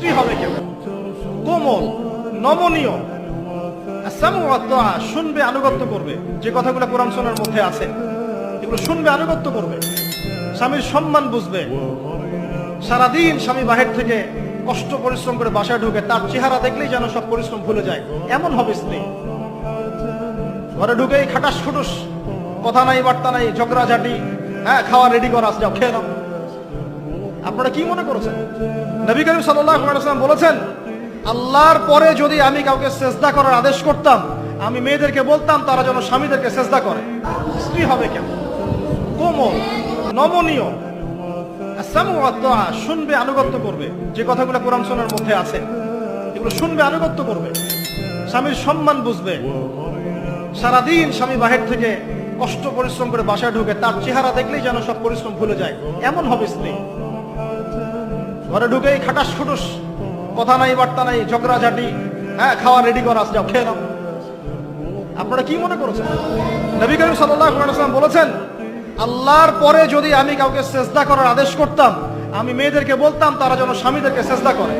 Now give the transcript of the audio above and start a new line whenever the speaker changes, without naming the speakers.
স্ত্রী হবে কেউ কোমল, নমনীয়, শুনবে, আনুগত্য করবে। যে কথাগুলো কোরআন সুন্নাহর মধ্যে আছে এগুলো শুনবে, আনুগত্য করবে, স্বামীর সম্মান বুঝবে। সারাদিন স্বামী বাহির থেকে কষ্ট পরিশ্রম করে বাসায় ঢুকে তার চেহারা দেখলেই যেন সব পরিশ্রম ভুলে যায়, এমন হবে স্ত্রী। ঘরে ঢুকেই খাটাস খুটুস, কথা নাই বার্তা নাই, ঝগড়াঝাটি, হ্যাঁ খাওয়া রেডি করা, যাও খেয়ে নাও। আপনারা কি মনে করেছেন? নবী করিম সাল্লাল্লাহু আলাইহি ওয়াসাল্লাম বলেছেন, আল্লাহর পরে যদি আমি কাউকে সেজদা করার আদেশ করতাম, আমি মেয়েদেরকে বলতাম তারা যেন স্বামীদেরকে সেজদা করে। স্ত্রী হবে কেন? কোমল, নমনীয়, শুনবে, আনুগত্য করবে। যে কথাগুলো কোরআন সুন্নাহর মধ্যে আছে এগুলো শুনবে, আনুগত্য করবে, স্বামীর সম্মান বুঝবে। সারাদিন স্বামী বাহির থেকে কষ্ট পরিশ্রম করে বাসায় ঢুকে তার চেহারা দেখলেই যেন সব পরিশ্রম ভুলে যায়, এমন হবে স্ত্রী। ঘরে ঢুকেই খাটাস খুটুস, কথা নাই বার্তা নাই, ঝগড়াঝাটি, হ্যাঁ খাওয়া রেডি করা, যাও খেয়ে নাও। আপনারা কি মনে করেছেন? নবী করিম সাল্লাল্লাহু আলাইহি ওয়াসাল্লাম বলেছেন, আল্লাহর পরে যদি আমি কাউকে সেজদা করার আদেশ করতাম, আমি মেয়েদেরকে বলতাম তারা যেন স্বামীদেরকে সেজদা করে।